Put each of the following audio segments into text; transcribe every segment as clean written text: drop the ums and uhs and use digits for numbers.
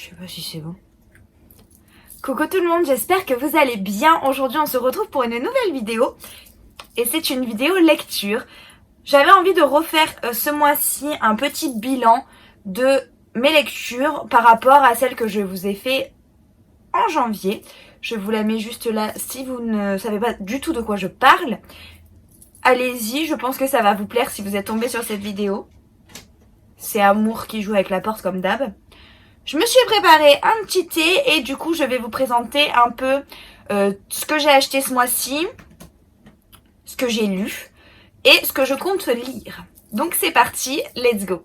Je sais pas si c'est bon. Coucou tout le monde, j'espère que vous allez bien. Aujourd'hui on se retrouve pour une nouvelle vidéo. Et c'est une vidéo lecture. J'avais envie de refaire ce mois-ci un petit bilan de mes lectures par rapport à celles que je vous ai fait en janvier. Je vous la mets juste là si vous ne savez pas du tout de quoi je parle. Allez-y, je pense que ça va vous plaire si vous êtes tombé sur cette vidéo. C'est Amour qui joue avec la porte comme d'hab. Je me suis préparé un petit thé et du coup je vais vous présenter un peu ce que j'ai acheté ce mois-ci, ce que j'ai lu et ce que je compte lire. Donc c'est parti, let's go.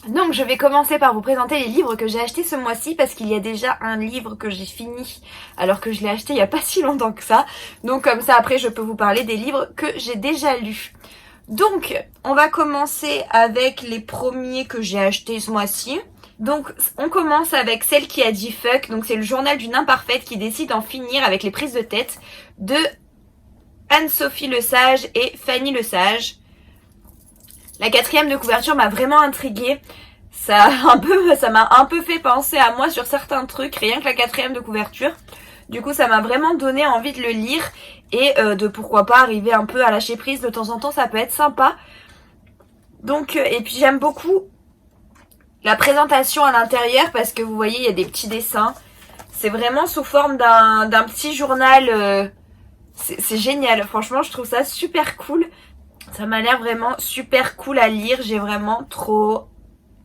Donc je vais commencer par vous présenter les livres que j'ai achetés ce mois-ci parce qu'il y a déjà un livre que j'ai fini alors que je l'ai acheté il n'y a pas si longtemps que ça. Donc comme ça après je peux vous parler des livres que j'ai déjà lus. Donc on va commencer avec les premiers que j'ai achetés ce mois-ci. Donc on commence avec Celle qui a dit fuck. Donc c'est le journal d'une imparfaite qui décide d'en finir avec les prises de tête de Anne-Sophie Lesage et Fanny Lesage. La 4e de couverture m'a vraiment intriguée. Ça m'a un peu fait penser à moi sur certains trucs, rien que la 4e de couverture. Du coup ça m'a vraiment donné envie de le lire et de pourquoi pas arriver un peu à lâcher prise de temps en temps, ça peut être sympa. Donc et puis j'aime beaucoup la présentation à l'intérieur parce que vous voyez il y a des petits dessins. C'est vraiment sous forme d'un petit journal. C'est génial, franchement je trouve ça super cool. Ça m'a l'air vraiment super cool à lire. J'ai vraiment trop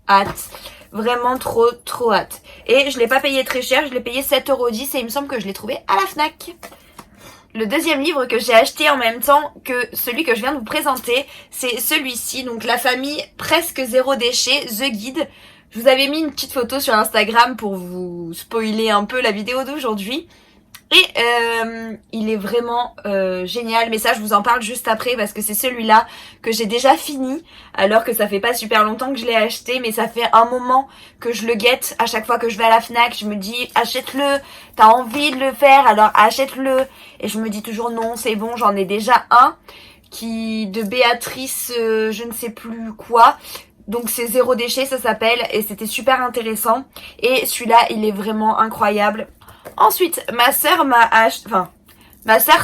hâte. Vraiment trop hâte. Et je l'ai pas payé très cher, je l'ai payé 7,10€ et il me semble que je l'ai trouvé à la Fnac. Le deuxième livre que j'ai acheté en même temps que celui que je viens de vous présenter, c'est celui-ci, donc La famille presque zéro déchet, The Guide. Je vous avais mis une petite photo sur Instagram pour vous spoiler un peu la vidéo d'aujourd'hui. Et il est vraiment génial, mais ça je vous en parle juste après parce que c'est celui-là que j'ai déjà fini, alors que ça fait pas super longtemps que je l'ai acheté, mais ça fait un moment que je le guette. À chaque fois que je vais à la Fnac, je me dis achète-le, t'as envie de le faire, alors achète-le. Et je me dis toujours non, c'est bon, j'en ai déjà un de Béatrice, je ne sais plus quoi. Donc c'est Zéro déchet, ça s'appelle, et c'était super intéressant. Et celui-là, il est vraiment incroyable. Ensuite, ma sœur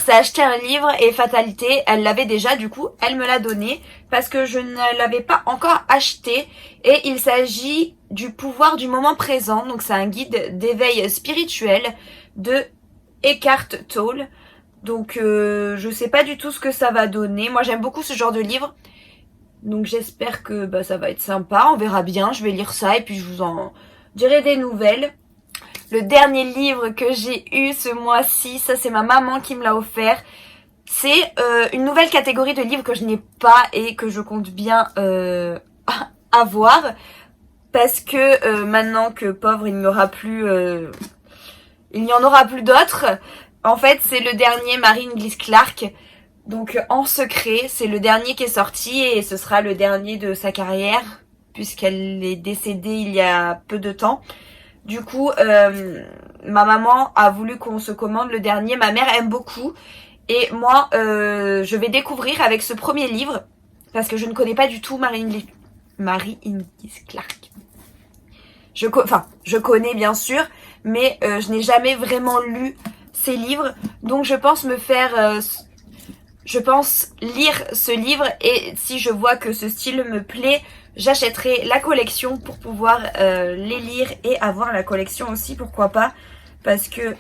s'est acheté un livre et fatalité, elle l'avait déjà, du coup, elle me l'a donné parce que je ne l'avais pas encore acheté et il s'agit du pouvoir du moment présent. Donc c'est un guide d'éveil spirituel de Eckhart Tolle. Donc je sais pas du tout ce que ça va donner. Moi j'aime beaucoup ce genre de livre. Donc j'espère que ça va être sympa, on verra bien, je vais lire ça et puis je vous en dirai des nouvelles. Le dernier livre que j'ai eu ce mois-ci, ça c'est ma maman qui me l'a offert. C'est une nouvelle catégorie de livres que je n'ai pas et que je compte bien avoir. Parce que maintenant que pauvre il n'y aura plus, il n'y en aura plus d'autres. En fait c'est le dernier Mary Inglis Clark. Donc En secret, c'est le dernier qui est sorti et ce sera le dernier de sa carrière. Puisqu'elle est décédée il y a peu de temps. Du coup, ma maman a voulu qu'on se commande le dernier. Ma mère aime beaucoup. Et moi, je vais découvrir avec ce premier livre. Parce que je ne connais pas du tout Mary Inglis Clark. Je connais bien sûr. Mais je n'ai jamais vraiment lu ces livres. Donc je pense lire ce livre. Et si je vois que ce style me plaît, j'achèterai la collection pour pouvoir les lire et avoir la collection aussi, pourquoi pas. Parce que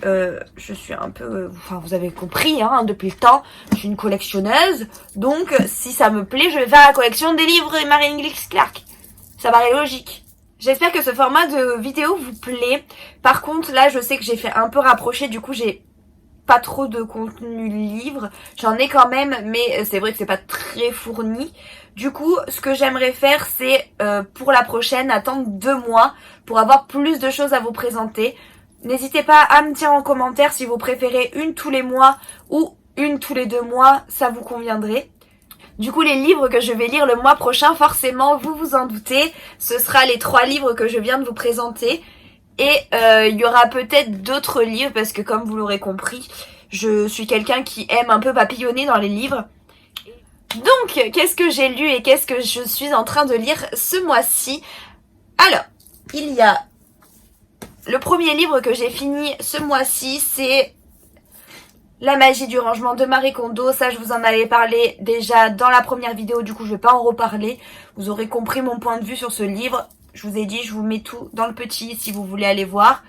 je suis un peu... vous avez compris, hein, depuis le temps, je suis une collectionneuse. Donc, si ça me plaît, je vais faire la collection des livres de Mary Inglis Clark. Ça paraît logique. J'espère que ce format de vidéo vous plaît. Par contre, là, je sais que j'ai fait un peu rapprocher. Du coup, j'ai pas trop de contenu livre. J'en ai quand même, mais c'est vrai que c'est pas très fourni. Du coup, ce que j'aimerais faire, c'est pour la prochaine, attendre 2 mois pour avoir plus de choses à vous présenter. N'hésitez pas à me dire en commentaire si vous préférez une tous les mois ou une tous les 2 mois, ça vous conviendrait. Du coup, les livres que je vais lire le mois prochain, forcément, vous vous en doutez, ce sera les 3 livres que je viens de vous présenter. Et il y aura peut-être d'autres livres parce que comme vous l'aurez compris, je suis quelqu'un qui aime un peu papillonner dans les livres. Donc, qu'est-ce que j'ai lu et qu'est-ce que je suis en train de lire ce mois-ci? Alors, il y a le premier livre que j'ai fini ce mois-ci, c'est La magie du rangement de Marie Kondo. Ça, je vous en avais parlé déjà dans la première vidéo, du coup je vais pas en reparler. Vous aurez compris mon point de vue sur ce livre. Je vous ai dit, je vous mets tout dans le petit si vous voulez aller voir.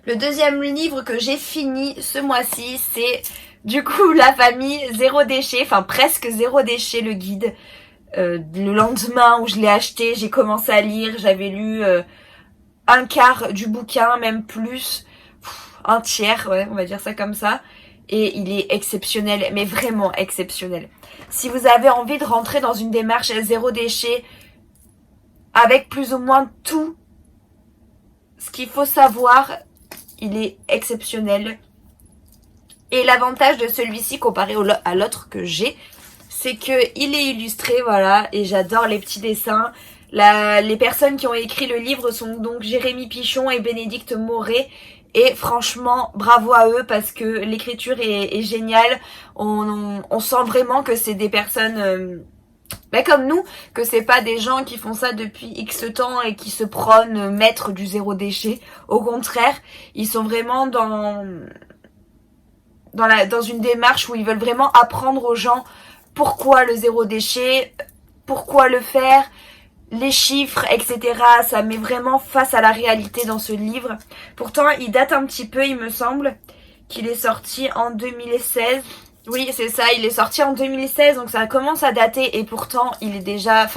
Le deuxième livre que j'ai fini ce mois-ci, c'est du coup La famille zéro déchet, enfin presque zéro déchet, le guide. Le lendemain où je l'ai acheté, j'ai commencé à lire, j'avais lu un quart du bouquin, même plus, un tiers, ouais, on va dire ça comme ça. Et il est exceptionnel, mais vraiment exceptionnel. Si vous avez envie de rentrer dans une démarche zéro déchet, avec plus ou moins tout ce qu'il faut savoir, il est exceptionnel. Et l'avantage de celui-ci comparé à l'autre que j'ai, c'est que il est illustré, voilà, et j'adore les petits dessins. Les personnes qui ont écrit le livre sont donc Jérémy Pichon et Bénédicte Moret. Et franchement, bravo à eux parce que l'écriture est géniale. On sent vraiment que c'est des personnes comme nous, que c'est pas des gens qui font ça depuis X temps et qui se prônent maître du zéro déchet. Au contraire, ils sont vraiment dans une démarche où ils veulent vraiment apprendre aux gens pourquoi le zéro déchet, pourquoi le faire, les chiffres, etc. Ça met vraiment face à la réalité dans ce livre. Pourtant, il date un petit peu, il me semble qu'il est sorti en 2016. Oui, c'est ça, il est sorti en 2016, donc ça commence à dater et pourtant, il est déjà...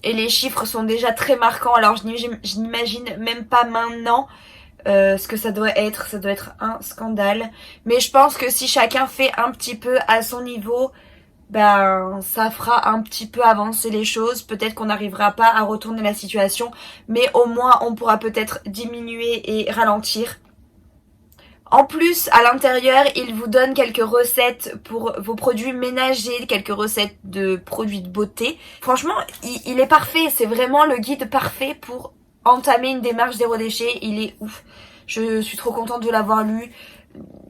et les chiffres sont déjà très marquants, alors je n'imagine même pas maintenant ce que ça doit être. Ça doit être un scandale. Mais je pense que si chacun fait un petit peu à son niveau... ça fera un petit peu avancer les choses. Peut-être qu'on n'arrivera pas à retourner la situation, mais au moins on pourra peut-être diminuer et ralentir. En plus, à l'intérieur, il vous donne quelques recettes pour vos produits ménagers, quelques recettes de produits de beauté. Franchement, il est parfait. C'est vraiment le guide parfait pour entamer une démarche zéro déchet. Il est ouf. Je suis trop contente de l'avoir lu.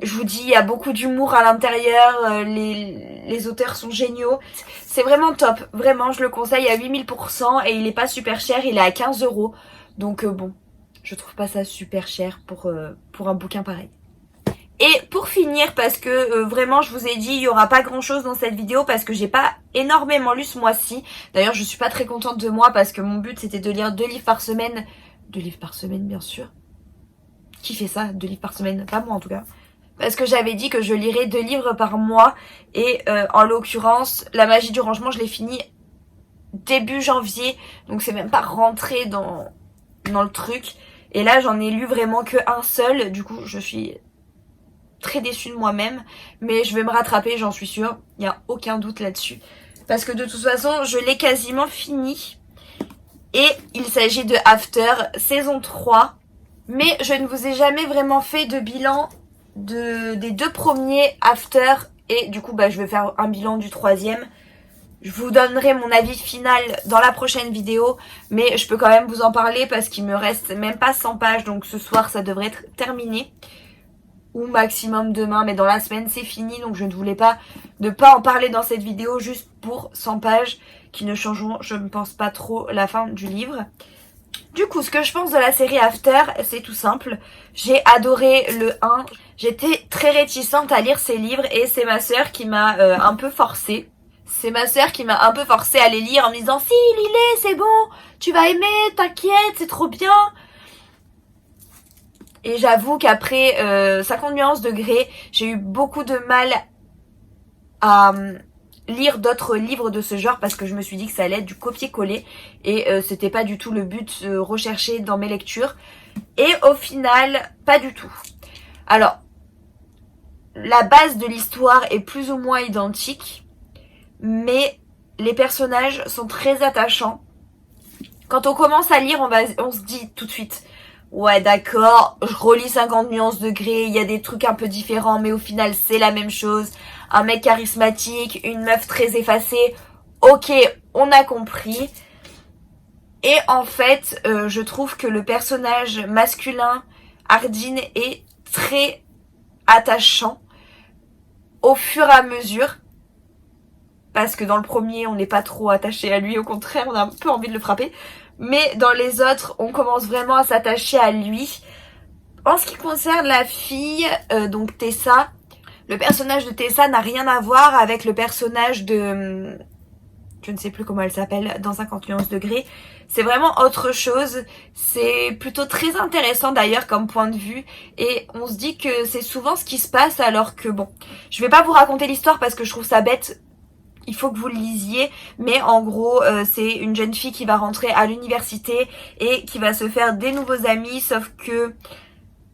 Je vous dis, il y a beaucoup d'humour à l'intérieur, les auteurs sont géniaux. C'est vraiment top, vraiment, je le conseille à 8000% et il est pas super cher, il est à 15 €. Donc bon, je trouve pas ça super cher pour un bouquin pareil. Et pour finir, parce que vraiment je vous ai dit, il y aura pas grand chose dans cette vidéo parce que j'ai pas énormément lu ce mois-ci. D'ailleurs je suis pas très contente de moi parce que mon but c'était de lire 2 livres par semaine. 2 livres par semaine bien sûr. Qui fait ça, 2 livres par semaine? Pas moi en tout cas. Parce que j'avais dit que je lirais 2 livres par mois. Et en l'occurrence, La magie du rangement, je l'ai fini début janvier. Donc c'est même pas rentré dans le truc. Et là, j'en ai lu vraiment que un seul. Du coup, je suis très déçue de moi-même. Mais je vais me rattraper, j'en suis sûre. Il n'y a aucun doute là-dessus. Parce que de toute façon, je l'ai quasiment fini. Et il s'agit de After, saison 3. Mais je ne vous ai jamais vraiment fait de bilan des 2 premiers After. Et du coup, je vais faire un bilan du 3e. Je vous donnerai mon avis final dans la prochaine vidéo. Mais je peux quand même vous en parler parce qu'il me reste même pas 100 pages. Donc ce soir, ça devrait être terminé. Ou maximum demain. Mais dans la semaine, c'est fini. Donc je ne voulais pas ne pas en parler dans cette vidéo juste pour 100 pages qui ne changeront, je ne pense pas trop, la fin du livre. Du coup, ce que je pense de la série After, c'est tout simple. J'ai adoré le 1. J'étais très réticente à lire ces livres et c'est ma sœur qui m'a un peu forcée. C'est ma sœur qui m'a un peu forcée à les lire en me disant « Si, lis-les, c'est bon, tu vas aimer, t'inquiète, c'est trop bien !» Et j'avoue qu'après 50 nuances de Grey, j'ai eu beaucoup de mal à lire d'autres livres de ce genre parce que je me suis dit que ça allait être du copier-coller et c'était pas du tout le but recherché dans mes lectures. Et au final, pas du tout. Alors, la base de l'histoire est plus ou moins identique, mais les personnages sont très attachants. Quand on commence à lire, on se dit tout de suite « Ouais d'accord, je relis 50 nuances de Grey, il y a des trucs un peu différents, mais au final c'est la même chose. Un mec charismatique, une meuf très effacée, ok, on a compris. » Et en fait, je trouve que le personnage masculin, Ardyn, est très attachant au fur et à mesure. parce que dans le premier on n'est pas trop attaché à lui, au contraire on a un peu envie de le frapper, mais dans les autres on commence vraiment à s'attacher à lui. En ce qui concerne la fille, donc Tessa, le personnage de Tessa n'a rien à voir avec le personnage de... je ne sais plus comment elle s'appelle, dans 50 nuances degrés. C'est vraiment autre chose. C'est plutôt très intéressant d'ailleurs comme point de vue. Et on se dit que c'est souvent ce qui se passe alors que bon... Je vais pas vous raconter l'histoire parce que je trouve ça bête. Il faut que vous le lisiez. Mais en gros, c'est une jeune fille qui va rentrer à l'université et qui va se faire des nouveaux amis. Sauf que...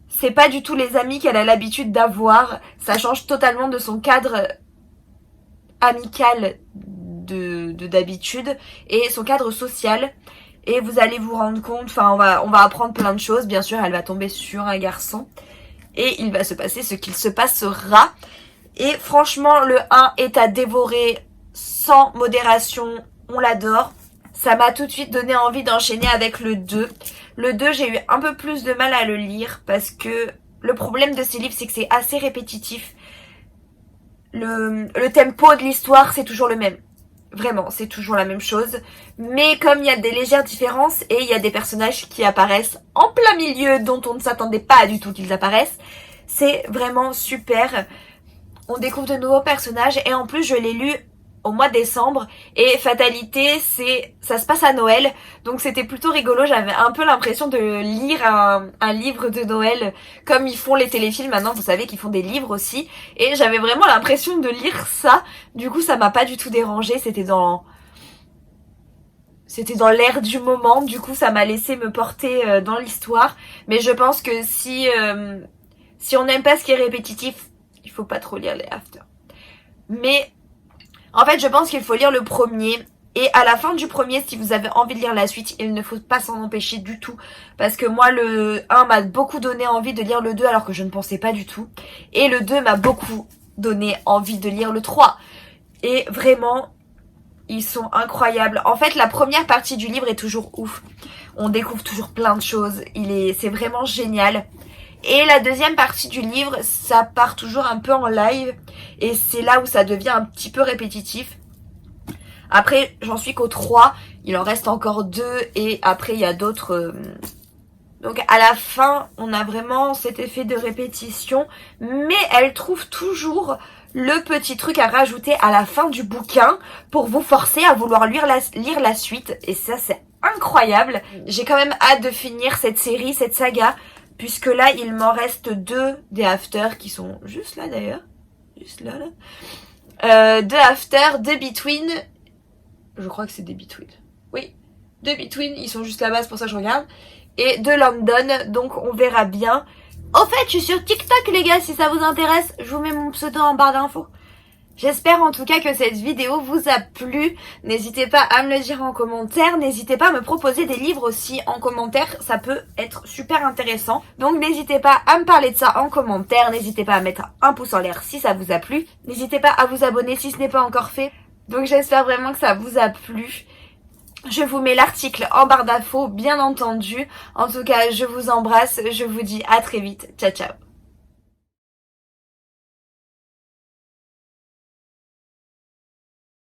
c'est pas du tout les amis qu'elle a l'habitude d'avoir. Ça change totalement de son cadre amical d'habitude et son cadre social. Et vous allez vous rendre compte, enfin on va apprendre plein de choses. Bien sûr, elle va tomber sur un garçon et il va se passer ce qu'il se passera. Et franchement, le 1 est à dévorer sans modération. On l'adore. Ça m'a tout de suite donné envie d'enchaîner avec le 2. Le 2, j'ai eu un peu plus de mal à le lire parce que le problème de ces livres, c'est que c'est assez répétitif. Le tempo de l'histoire, c'est toujours le même. Vraiment, c'est toujours la même chose. Mais comme il y a des légères différences et il y a des personnages qui apparaissent en plein milieu dont on ne s'attendait pas du tout qu'ils apparaissent, c'est vraiment super. On découvre de nouveaux personnages et en plus, je l'ai lu au mois de décembre et fatalité, ça se passe à Noël, donc c'était plutôt rigolo. J'avais un peu l'impression de lire un livre de Noël comme ils font les téléfilms maintenant, vous savez qu'ils font des livres aussi, et j'avais vraiment l'impression de lire ça. Du coup ça m'a pas du tout dérangé, c'était dans l'air du moment, du coup ça m'a laissé me porter dans l'histoire. Mais je pense que si on n'aime pas ce qui est répétitif, il faut pas trop lire les after. Mais en fait, je pense qu'il faut lire le premier. Et à la fin du premier, si vous avez envie de lire la suite, il ne faut pas s'en empêcher du tout. Parce que moi, le 1 m'a beaucoup donné envie de lire le 2 alors que je ne pensais pas du tout. Et le 2 m'a beaucoup donné envie de lire le 3. Et vraiment, ils sont incroyables. En fait, la première partie du livre est toujours ouf. On découvre toujours plein de choses. C'est vraiment génial. Et la deuxième partie du livre, ça part toujours un peu en live. Et c'est là où ça devient un petit peu répétitif. Après, j'en suis qu'au 3. Il en reste encore 2. Et après, il y a d'autres... Donc à la fin, on a vraiment cet effet de répétition. Mais elle trouve toujours le petit truc à rajouter à la fin du bouquin pour vous forcer à vouloir lire la suite. Et ça, c'est incroyable. J'ai quand même hâte de finir cette série, cette saga. Puisque là, il m'en reste 2 des After qui sont juste là d'ailleurs. Juste là, là. 2 After, 2 Between. Je crois que c'est des Between. Oui, 2 Between, ils sont juste là-bas, c'est pour ça que je regarde. Et 2 London, donc on verra bien. Au fait, je suis sur TikTok les gars, si ça vous intéresse. Je vous mets mon pseudo en barre d'infos. J'espère en tout cas que cette vidéo vous a plu. N'hésitez pas à me le dire en commentaire. N'hésitez pas à me proposer des livres aussi en commentaire. Ça peut être super intéressant. Donc n'hésitez pas à me parler de ça en commentaire. N'hésitez pas à mettre un pouce en l'air si ça vous a plu. N'hésitez pas à vous abonner si ce n'est pas encore fait. Donc j'espère vraiment que ça vous a plu. Je vous mets l'article en barre d'infos, bien entendu. En tout cas, je vous embrasse. Je vous dis à très vite. Ciao, ciao.